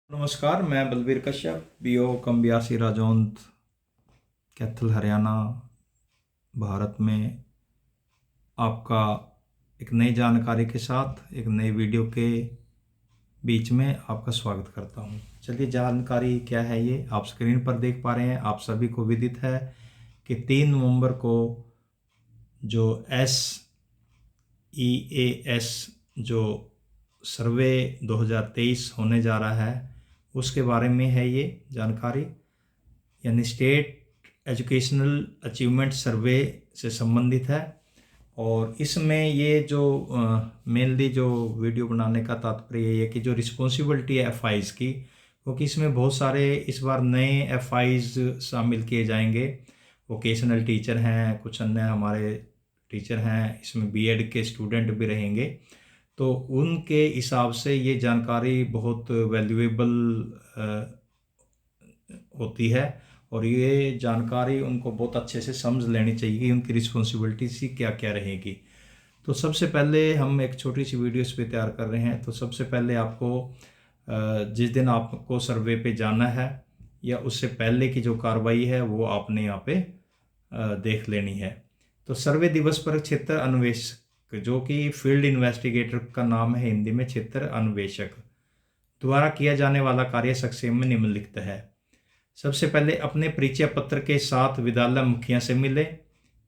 नमस्कार, मैं बलबीर कश्यप, बीओ कम ब्यासी राजौंद, कैथल, हरियाणा, भारत में आपका एक नई जानकारी के साथ एक नई वीडियो के बीच में आपका स्वागत करता हूं। चलिए, जानकारी क्या है ये आप स्क्रीन पर देख पा रहे हैं। आप सभी को विदित है कि 3 नवंबर को जो SEAS जो सर्वे 2023 होने जा रहा है उसके बारे में है ये जानकारी, यानी स्टेट एजुकेशनल अचीवमेंट सर्वे से संबंधित है। और इसमें ये जो मेनली जो वीडियो बनाने का तात्पर्य ये है कि जो रिस्पॉन्सिबिलिटी है FIs की, क्योंकि इसमें बहुत सारे इस बार नए FIs शामिल किए जाएंगे। वोकेशनल टीचर हैं, कुछ अन्य हमारे टीचर हैं, इसमें BEd के स्टूडेंट भी रहेंगे। तो उनके हिसाब से ये जानकारी बहुत वैल्यूएबल होती है और ये जानकारी उनको बहुत अच्छे से समझ लेनी चाहिए कि उनकी रिस्पॉन्सिबिलिटीज क्या क्या रहेगी। तो सबसे पहले हम एक छोटी सी वीडियो इस पर तैयार कर रहे हैं। तो सबसे पहले आपको जिस दिन आपको सर्वे पे जाना है या उससे पहले की जो कार्रवाई है वो आपने यहाँ पे देख लेनी है। तो सर्वे दिवस पर क्षेत्र अन्वेषक, जो कि फील्ड इन्वेस्टिगेटर का नाम है हिंदी में, क्षेत्र अन्वेषक द्वारा किया जाने वाला कार्य संक्षेप में निम्नलिखित है। सबसे पहले अपने परिचय पत्र के साथ विद्यालय मुखिया से मिले,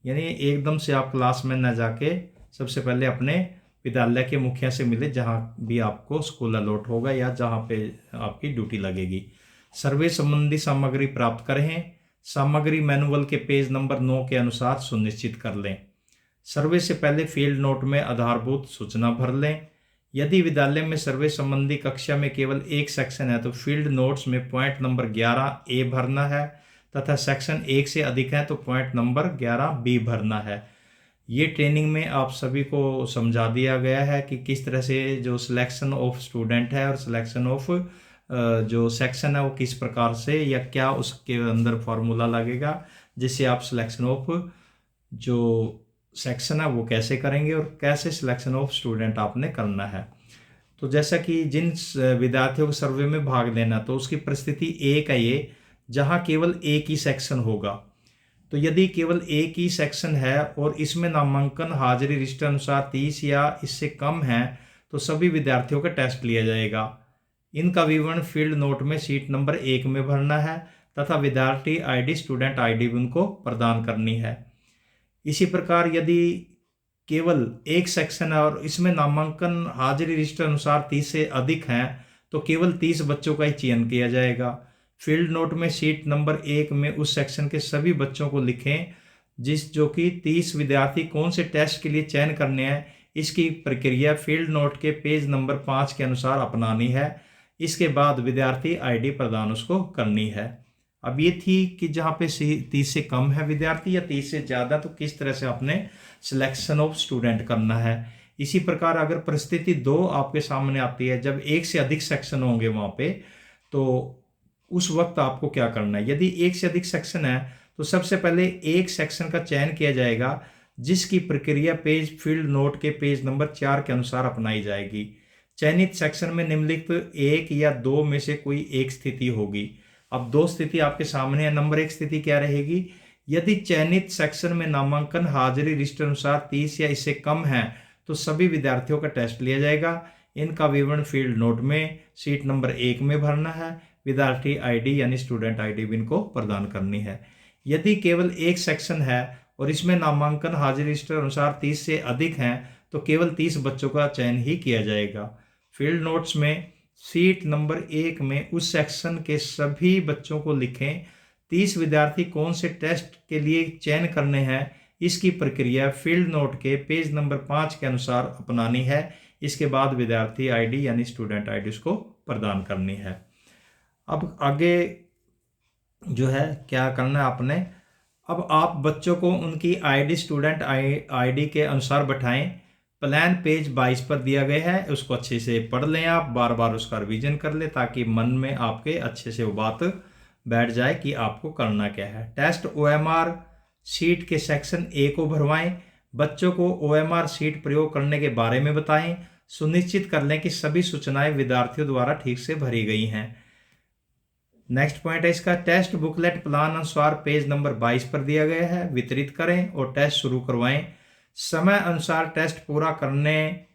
यानी एकदम से आप क्लास में न जाके सबसे पहले अपने विद्यालय के मुखिया से मिले, जहाँ भी आपको स्कूल अलॉट होगा या जहाँ पे आपकी ड्यूटी लगेगी। सर्वे संबंधी सामग्री प्राप्त करें। सामग्री मैनुअल के पेज नंबर 9 के अनुसार सुनिश्चित कर लें। सर्वे से पहले फील्ड नोट में आधारभूत सूचना भर लें। यदि विद्यालय में सर्वे संबंधी कक्षा में केवल एक सेक्शन है तो फील्ड नोट्स में पॉइंट नंबर 11A भरना है, तथा सेक्शन 1 से अधिक है तो पॉइंट नंबर 11B भरना है। ये ट्रेनिंग में आप सभी को समझा दिया गया है कि किस तरह से जो सिलेक्शन ऑफ स्टूडेंट है और सिलेक्शन ऑफ जो सेक्शन है वो किस प्रकार से या क्या उसके अंदर फॉर्मूला लगेगा, जिससे आप सिलेक्शन ऑफ जो सेक्शन है वो कैसे करेंगे और कैसे सिलेक्शन ऑफ स्टूडेंट आपने करना है। तो जैसा कि जिन विद्यार्थियों को सर्वे में भाग लेना, तो उसकी परिस्थिति एक है ये, जहां केवल एक ही सेक्शन होगा। तो यदि केवल एक ही सेक्शन है और इसमें नामांकन हाजिरी रजिस्टर अनुसार 30 या इससे कम है तो सभी विद्यार्थियों का टेस्ट लिया जाएगा। इनका विवरण फील्ड नोट में सीट नंबर 1 में भरना है तथा विद्यार्थी ID, स्टूडेंट ID भी उनको प्रदान करनी है। इसी प्रकार यदि केवल एक सेक्शन है और इसमें नामांकन हाजिरी रजिस्टर अनुसार 30 से अधिक हैं तो केवल 30 बच्चों का ही चयन किया जाएगा। फील्ड नोट में सीट नंबर 1 में उस सेक्शन के सभी बच्चों को लिखें जो कि 30 विद्यार्थी कौन से टेस्ट के लिए चयन करने हैं। इसकी प्रक्रिया फील्ड नोट के पेज नंबर 5 के अनुसार अपनानी है। इसके बाद विद्यार्थी ID प्रदान उसको करनी है। अब ये थी कि जहाँ पे 30 से कम है विद्यार्थी या 30 से ज़्यादा, तो किस तरह से आपने सिलेक्शन ऑफ स्टूडेंट करना है। इसी प्रकार अगर परिस्थिति 2 आपके सामने आती है, जब 1 से अधिक सेक्शन होंगे वहाँ पे, तो उस वक्त आपको क्या करना है। यदि 1 से अधिक सेक्शन है तो सबसे पहले एक सेक्शन का चयन किया जाएगा, जिसकी प्रक्रिया फील्ड नोट के पेज नंबर 4 के अनुसार अपनाई जाएगी। चयनित सेक्शन में निम्नलिखित 1 या 2 में से कोई एक स्थिति होगी। अब 2 स्थिति आपके सामने है। नंबर 1 स्थिति क्या रहेगी, यदि चयनित सेक्शन में नामांकन हाजिरी रजिस्टर अनुसार 30 या इससे कम है तो सभी विद्यार्थियों का टेस्ट लिया जाएगा। इनका विवरण फील्ड नोट में सीट नंबर 1 में भरना है। विद्यार्थी ID यानी स्टूडेंट ID भी इनको प्रदान करनी है। यदि केवल एक सेक्शन है और इसमें नामांकन हाजिरी रजिस्टर अनुसार 30 से अधिक हैं तो केवल 30 बच्चों का चयन ही किया जाएगा। फील्ड नोट्स में सीट नंबर 1 में उस सेक्शन के सभी बच्चों को लिखें। 30 विद्यार्थी कौन से टेस्ट के लिए चयन करने हैं, इसकी प्रक्रिया फील्ड नोट के पेज नंबर 5 के अनुसार अपनानी है। इसके बाद विद्यार्थी ID यानी स्टूडेंट ID उसको प्रदान करनी है। अब आगे जो है क्या करना है आपने, अब आप बच्चों को उनकी ID, स्टूडेंट ID के अनुसार बैठाएं। प्लान पेज 22 पर दिया गया है, उसको अच्छे से पढ़ लें, आप बार बार उसका रिवीजन कर लें ताकि मन में आपके अच्छे से वो बात बैठ जाए कि आपको करना क्या है। टेस्ट OMR शीट के सेक्शन A को भरवाएं। बच्चों को OMR शीट प्रयोग करने के बारे में बताएं। सुनिश्चित कर लें कि सभी सूचनाएं विद्यार्थियों द्वारा ठीक से भरी गई हैं। नेक्स्ट पॉइंट है इसका, टेस्ट बुकलेट प्लान अनुसार पेज नंबर 22 पर दिया गया है, वितरित करें और टेस्ट शुरू करवाएं। समय अनुसार टेस्ट पूरा करने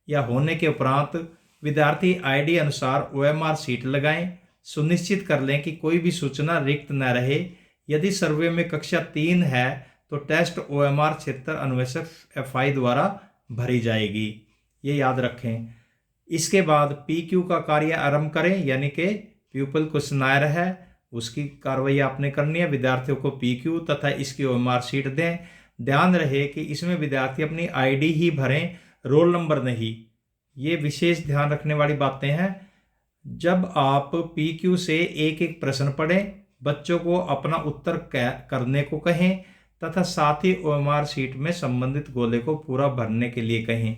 या होने के उपरांत विद्यार्थी आईडी अनुसार OMR सीट लगाएं। सुनिश्चित कर लें कि कोई भी सूचना रिक्त न रहे। यदि सर्वे में कक्षा 3 है तो टेस्ट OMR क्षेत्र अन्वेषक FI द्वारा भरी जाएगी, ये याद रखें। इसके बाद PQ का कार्य आरंभ करें, यानी कि प्यूपल क्वेश्चनायर है उसकी कार्रवाई आपने करनी है। विद्यार्थियों को PQ तथा इसकी OMR सीट दें। ध्यान रहे कि इसमें विद्यार्थी अपनी ID ही भरें, रोल नंबर नहीं। ये विशेष ध्यान रखने वाली बातें हैं। जब आप PQ से एक एक प्रश्न पढ़ें, बच्चों को अपना उत्तर करने को कहें तथा साथ ही OMR सीट में संबंधित गोले को पूरा भरने के लिए कहें।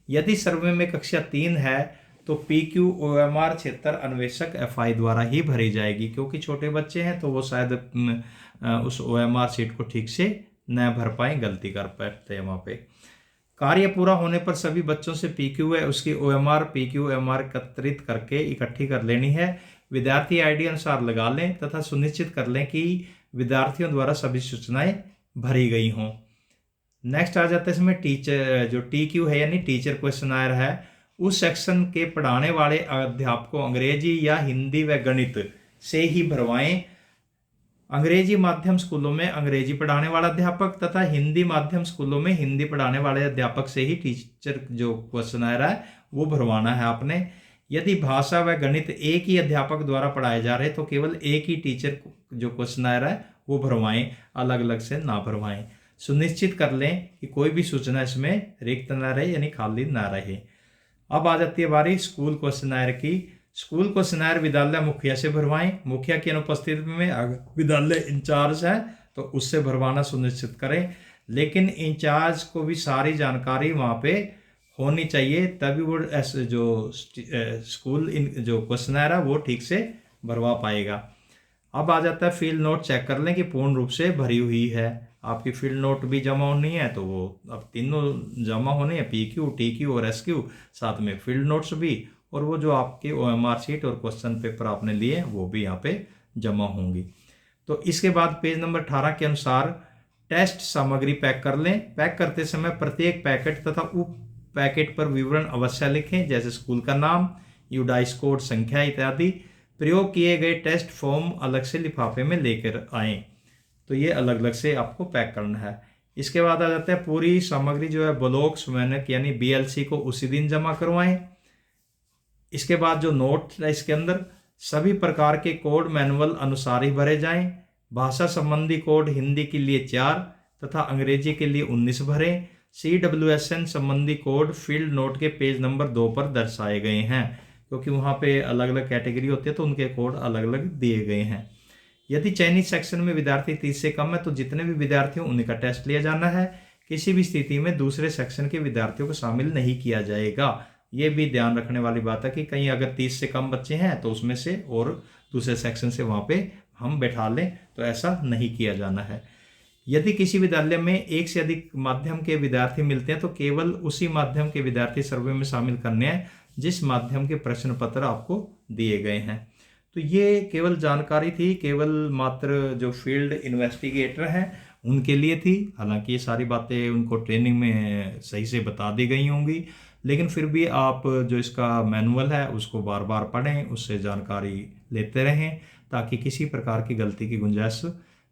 यदि सर्वे में कक्षा 3 है तो PQ OMR क्षेत्र अन्वेषक FI द्वारा ही भरी जाएगी, क्योंकि छोटे बच्चे हैं तो वो शायद उस OMR सीट को ठीक से न भर पाए, गलती कर पाते हैं वहाँ पे। कार्य पूरा होने पर सभी बच्चों से PQ है उसकी OMR PQ OMR एकत्रित करके इकट्ठी कर लेनी है। विद्यार्थी ID अनुसार लगा लें तथा सुनिश्चित कर लें कि विद्यार्थियों द्वारा सभी सूचनाएं भरी गई हों। नेक्स्ट आ जाता है इसमें टीचर, जो TQ है यानी टीचर क्वेश्चनायर है, उस सेक्शन के पढ़ाने वाले अध्यापकों अंग्रेजी या हिंदी व गणित से ही भरवाएं। अंग्रेजी माध्यम स्कूलों में अंग्रेजी पढ़ाने वाला अध्यापक तथा हिंदी माध्यम स्कूलों में हिंदी पढ़ाने वाले अध्यापक से ही टीचर जो क्वेश्चनायर है वो भरवाना है आपने। यदि भाषा व गणित एक ही अध्यापक द्वारा पढ़ाए जा रहे तो केवल एक ही टीचर जो क्वेश्चनायर है वो भरवाएं, अलग अलग से ना भरवाएं। सुनिश्चित कर लें कि कोई भी सूचना इसमें रिक्त ना रहे, यानी खाली ना रहे। अब आ जाती है बारी स्कूल क्वेश्चनायर की। स्कूल क्वेश्चनायर विद्यालय मुखिया से भरवाएं। मुखिया की अनुपस्थिति में अगर विद्यालय इंचार्ज है तो उससे भरवाना सुनिश्चित करें, लेकिन इंचार्ज को भी सारी जानकारी वहाँ पे होनी चाहिए, तभी वो जो स्कूल जो क्वेश्चनायर है वो ठीक से भरवा पाएगा। अब आ जाता है फील्ड नोट चेक कर लें कि पूर्ण रूप से भरी हुई है। आपकी फील्ड नोट भी जमा होनी है तो वो अब तीनों जमा होने हैं, PQ TQ और SQ, साथ में फील्ड नोट्स भी, और वो जो आपके OMR सीट और क्वेश्चन पेपर आपने लिए वो भी यहाँ पे जमा होंगी। तो इसके बाद पेज नंबर 18 के अनुसार टेस्ट सामग्री पैक कर लें। पैक करते समय प्रत्येक पैकेट तथा उप पैकेट पर विवरण अवश्य लिखें, जैसे स्कूल का नाम, यूडाइस कोड संख्या इत्यादि। प्रयोग किए गए टेस्ट फॉर्म अलग से लिफाफे में लेकर आएँ, तो ये अलग अलग से आपको पैक करना है। इसके बाद आ जाता है पूरी सामग्री जो है ब्लॉक्स मैंने यानी BLC को उसी दिन जमा करवाएं। इसके बाद जो नोट है इसके अंदर सभी प्रकार के कोड मैनुअल अनुसार ही भरे जाएं। भाषा संबंधी कोड हिंदी के लिए 4 तथा अंग्रेजी के लिए 19 भरें। CWSN संबंधी कोड फील्ड नोट के पेज नंबर 2 पर दर्शाए गए हैं, क्योंकि वहाँ पे अलग अलग कैटेगरी होती है तो उनके कोड अलग अलग दिए गए हैं। यदि चयनित सेक्शन में विद्यार्थी 30 से कम है तो जितने भी विद्यार्थी हैं उन्हीं का टेस्ट लिया जाना है। किसी भी स्थिति में दूसरे सेक्शन के विद्यार्थियों को शामिल नहीं किया जाएगा। ये भी ध्यान रखने वाली बात है कि कहीं अगर 30 से कम बच्चे हैं तो उसमें से और दूसरे सेक्शन से वहाँ पे हम बैठा लें, तो ऐसा नहीं किया जाना है। यदि किसी विद्यालय में एक से अधिक माध्यम के विद्यार्थी मिलते हैं तो केवल उसी माध्यम के विद्यार्थी सर्वे में शामिल करने हैं जिस माध्यम के प्रश्न पत्र आपको दिए गए हैं। तो ये केवल जानकारी थी, केवल मात्र जो फील्ड इन्वेस्टिगेटर हैं उनके लिए थी। हालांकि ये सारी बातें उनको ट्रेनिंग में सही से बता दी गई होंगी, लेकिन फिर भी आप जो इसका मैनुअल है उसको बार बार पढ़ें, उससे जानकारी लेते रहें ताकि किसी प्रकार की गलती की गुंजाइश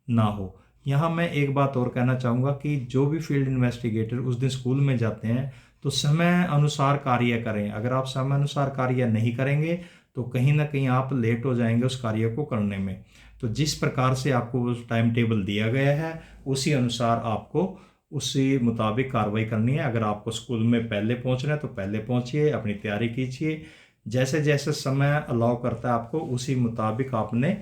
ना हो। यहाँ मैं एक बात और कहना चाहूँगा कि जो भी फील्ड इन्वेस्टिगेटर उस दिन स्कूल में जाते हैं तो समय अनुसार कार्य करें। अगर आप समय अनुसार कार्य नहीं करेंगे तो कहीं ना कहीं आप लेट हो जाएंगे उस कार्य को करने में। तो जिस प्रकार से आपको टाइम टेबल दिया गया है उसी अनुसार आपको उसी मुताबिक कार्रवाई करनी है। अगर आपको स्कूल में पहले पहुंचना है तो पहले पहुंचिए, अपनी तैयारी कीजिए। जैसे जैसे समय अलाउ करता है आपको उसी मुताबिक आपने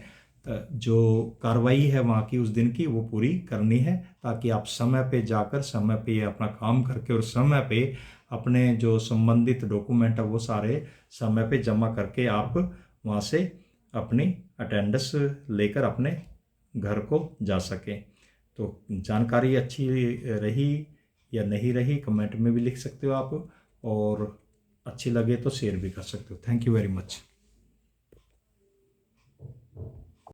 जो कार्रवाई है वहाँ की उस दिन की वो पूरी करनी है, ताकि आप समय पे जाकर समय पे अपना काम करके और समय पे अपने जो संबंधित डॉक्यूमेंट है वो सारे समय पे जमा करके आप वहाँ से अपनी अटेंडेंस लेकर अपने घर को जा सकें। तो जानकारी अच्छी रही या नहीं रही कमेंट में भी लिख सकते हो आप, और अच्छी लगे तो शेयर भी कर सकते हो। Thank you very much.